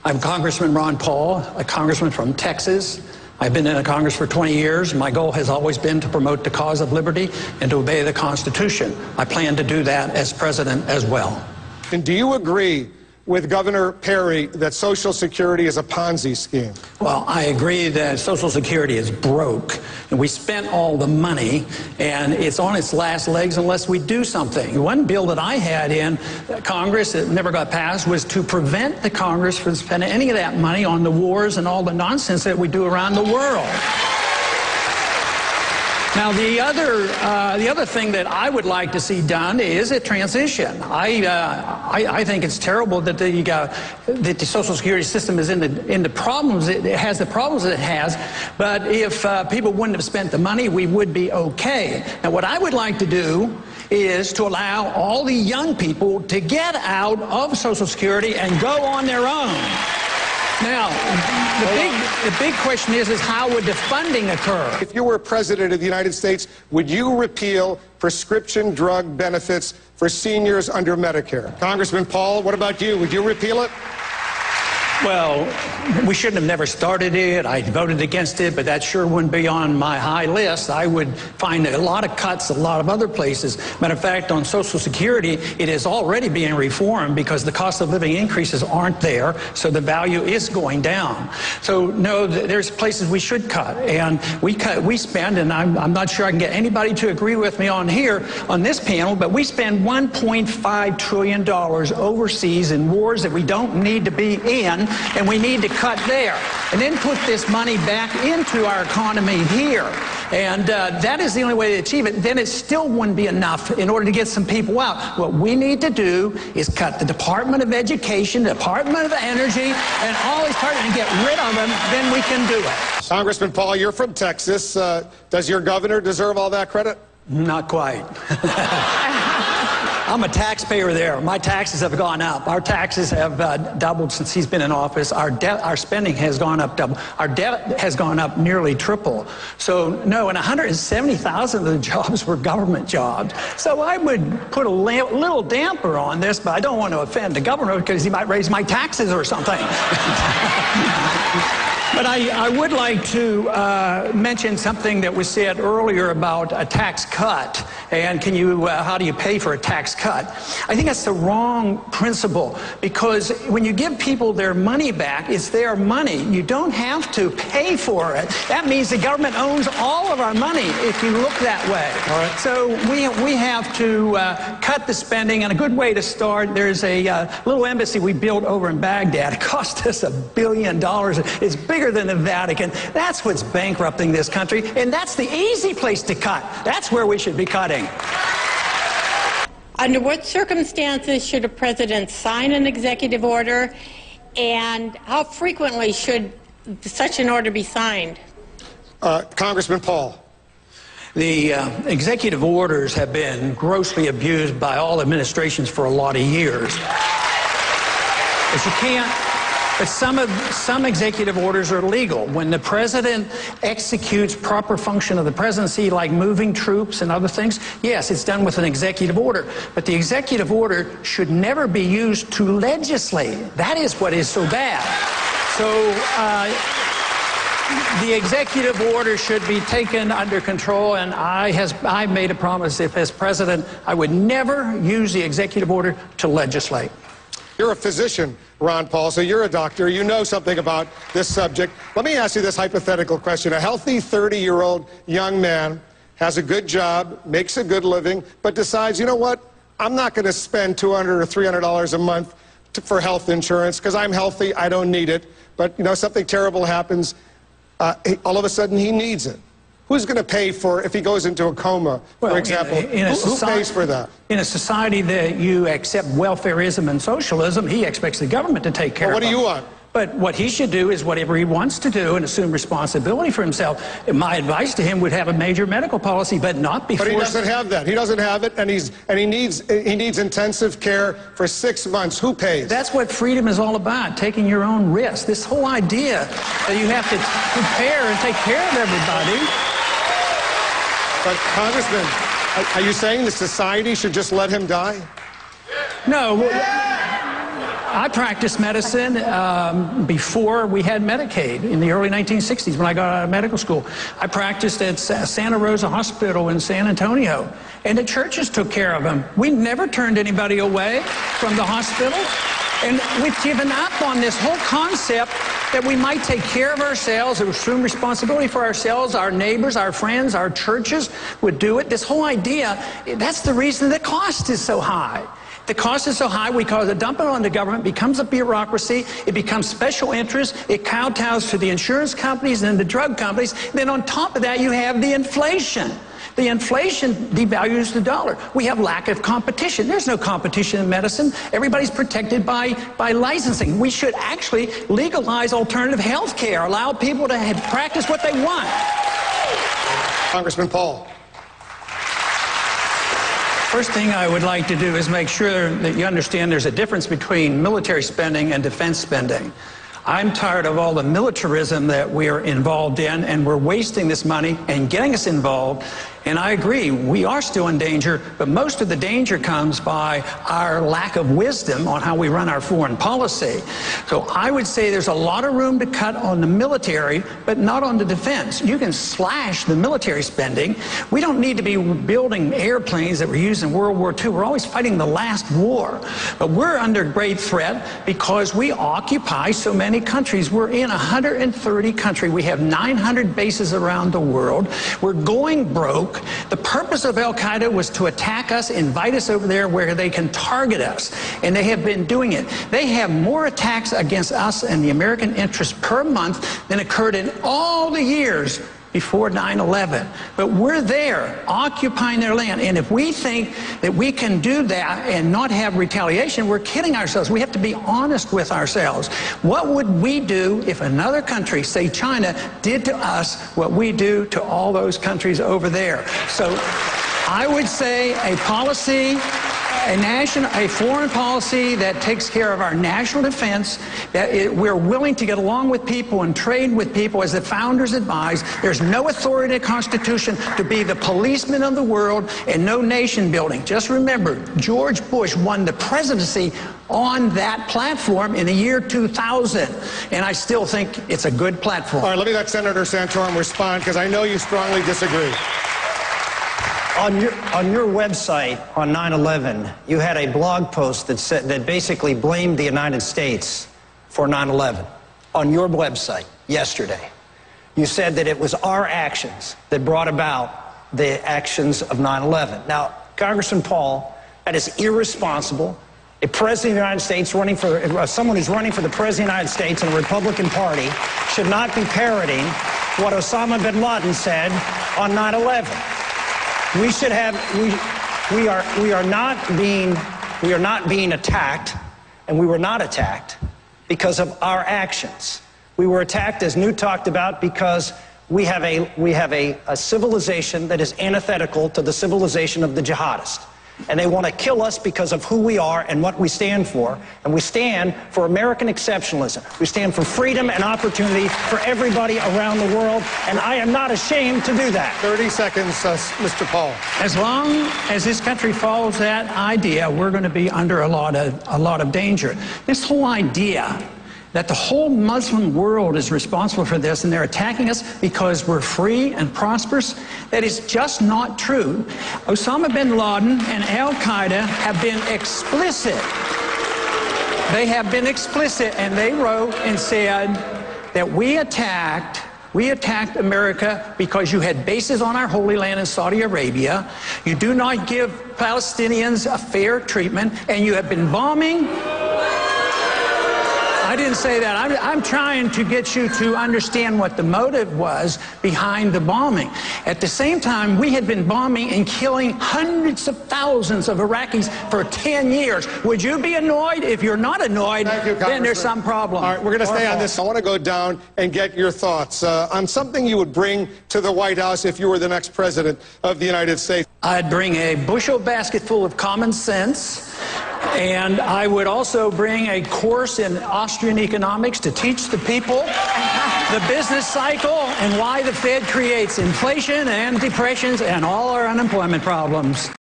I'm Congressman Ron Paul, a congressman from Texas. I've been in Congress for 20 years. My goal has always been to promote the cause of liberty and to obey the Constitution. I plan to do that as president as well. And do you agree with Governor Perry that Social Security is a Ponzi scheme? Well, I agree that Social Security is broke, and we spent all the money, and it's on its last legs unless we do something. One bill that I had in Congress that never got passed was to prevent the Congress from spending any of that money on the wars and all the nonsense that we do around the world. Now, the other thing that I would like to see done is a transition. I think it's terrible that the Social Security system is in the problems. It has the problems that it has. But if people wouldn't have spent the money, we would be okay. Now, what I would like to do is to allow all the young people to get out of Social Security and go on their own. Now, the big question is how would the funding occur? If you were president of the United States, would you repeal prescription drug benefits for seniors under Medicare? Congressman Paul, what about you? Would you repeal it? Well, we shouldn't have never started it. I voted against it, but that sure wouldn't be on my high list. I would find a lot of cuts, a lot of other places. Matter of fact, on Social Security, it is already being reformed because the cost of living increases aren't there, so the value is going down. So, no, there's places we should cut, and we spend, and I'm not sure I can get anybody to agree with me on here, on this panel, but we spend $1.5 trillion overseas in wars that we don't need to be in, and we need to cut there and then put this money back into our economy here. And that is the only way to achieve it. Then it still wouldn't be enough in order to get some people out. What we need to do is cut the Department of Education, the Department of Energy, and all these departments and get rid of them. Then we can do it. Congressman Paul, you're from Texas. Does your governor deserve all that credit? Not quite. I'm a taxpayer there. My taxes have gone up. Our taxes have doubled since he's been in office. Our spending has gone up double. Our debt has gone up nearly triple. So, no, and 170,000 of the jobs were government jobs. So I would put a little damper on this, but I don't want to offend the governor because he might raise my taxes or something. But I would like to mention something that was said earlier about a tax cut. And how do you pay for a tax cut? I think that's the wrong principle, because when you give people their money back, it's their money. You don't have to pay for it. That means the government owns all of our money if you look that way. All right. So we have to cut the spending, and a good way to start, there's a little embassy we built over in Baghdad. It cost us $1 billion. It's bigger than the Vatican. That's what's bankrupting this country, and that's the easy place to cut. That's where we should be cutting. Under what circumstances should a president sign an executive order, and how frequently should such an order be signed? Congressman Paul. The executive orders have been grossly abused by all administrations for a lot of years. But you can't. But some executive orders are legal. When the president executes proper function of the presidency, like moving troops and other things, yes, it's done with an executive order. But the executive order should never be used to legislate. That is what is so bad. So the executive order should be taken under control, and I made a promise, if as president, I would never use the executive order to legislate. You're a physician, Ron Paul, so you're a doctor. You know something about this subject. Let me ask you this hypothetical question. A healthy 30-year-old young man has a good job, makes a good living, but decides, you know what, I'm not going to spend $200 or $300 a month for health insurance because I'm healthy, I don't need it. But, you know, something terrible happens, all of a sudden he needs it. Who's going to pay for if he goes into a coma, for example? Who pays for that? In a society that you accept welfareism and socialism, he expects the government to take care of it. What do you want? But what he should do is whatever he wants to do and assume responsibility for himself. My advice to him would have a major medical policy, but not before. But he doesn't have that. He doesn't have it, and he needs intensive care for 6 months. Who pays? That's what freedom is all about, taking your own risk. This whole idea that you have to prepare and take care of everybody. But, Congressman, are you saying the society should just let him die? No. I practiced medicine before we had Medicaid in the early 1960s when I got out of medical school. I practiced at Santa Rosa Hospital in San Antonio, and the churches took care of them. We never turned anybody away from the hospital. And we've given up on this whole concept that we might take care of ourselves, assume responsibility for ourselves, our neighbors, our friends, our churches would do it. This whole idea, that's the reason the cost is so high. The cost is so high because it dump it on the government, becomes a bureaucracy, it becomes special interest, it kowtows to the insurance companies and the drug companies. Then on top of that, you have the inflation. The inflation devalues the dollar. We have lack of competition. There's no competition in medicine. Everybody's protected by licensing. We should actually legalize alternative health care, allow people to practice what they want. Congressman Paul. First thing I would like to do is make sure that you understand there's a difference between military spending and defense spending. I'm tired of all the militarism that we're involved in, and we're wasting this money and getting us involved. And I agree, we are still in danger, but most of the danger comes by our lack of wisdom on how we run our foreign policy. So I would say there's a lot of room to cut on the military, but not on the defense. You can slash the military spending. We don't need to be building airplanes that were used in World War II. We're always fighting the last war. But we're under great threat because we occupy so many countries. We're in 130 countries. We have 900 bases around the world. We're going broke. The purpose of Al-Qaeda was to attack us, invite us over there where they can target us. And they have been doing it. They have more attacks against us and the American interest per month than occurred in all the years before 9/11. But we're there, occupying their land. And if we think that we can do that and not have retaliation, we're kidding ourselves. We have to be honest with ourselves. What would we do if another country, say China, did to us what we do to all those countries over there? So I would say a policy, a foreign policy that takes care of our national defense, that we're willing to get along with people and trade with people as the founders advised. There's no authority in the Constitution to be the policeman of the world and no nation building. Just remember, George Bush won the presidency on that platform in the year 2000. And I still think it's a good platform. All right, let me let Senator Santorum respond because I know you strongly disagree. On your website on 9/11, you had a blog post that basically blamed the United States for 9/11. On your website yesterday, you said that it was our actions that brought about the actions of 9/11. Now, Congressman Paul, that is irresponsible. A president of the United States someone who's running for the president of the United States in the Republican Party should not be parroting what Osama bin Laden said on 9/11. We should have, we are not being attacked, and we were not attacked because of our actions. We were attacked, as Newt talked about, because we have a civilization that is antithetical to the civilization of the jihadists. And they want to kill us because of who we are and what we stand for. And we stand for American exceptionalism. We stand for freedom and opportunity for everybody around the world. And I am not ashamed to do that. 30 seconds, Mr. Paul. As long as this country follows that idea, we're going to be under a lot of danger. This whole idea that the whole Muslim world is responsible for this and they're attacking us because we're free and prosperous, that is just not true. Osama bin Laden and Al-Qaeda have been explicit. They have been explicit, and they wrote and said that we attacked America because you had bases on our Holy Land in Saudi Arabia. You do not give Palestinians a fair treatment, and you have been bombing. I didn't say that. I'm trying to get you to understand what the motive was behind the bombing. At the same time, we had been bombing and killing hundreds of thousands of Iraqis for 10 years. Would you be annoyed? If you're not annoyed, then there's some problem. All right, we're going to stay on this. I want to go down and get your thoughts on something you would bring to the White House if you were the next president of the United States. I'd bring a bushel basket full of common sense. And I would also bring a course in Austrian economics to teach the people the business cycle and why the Fed creates inflation and depressions and all our unemployment problems.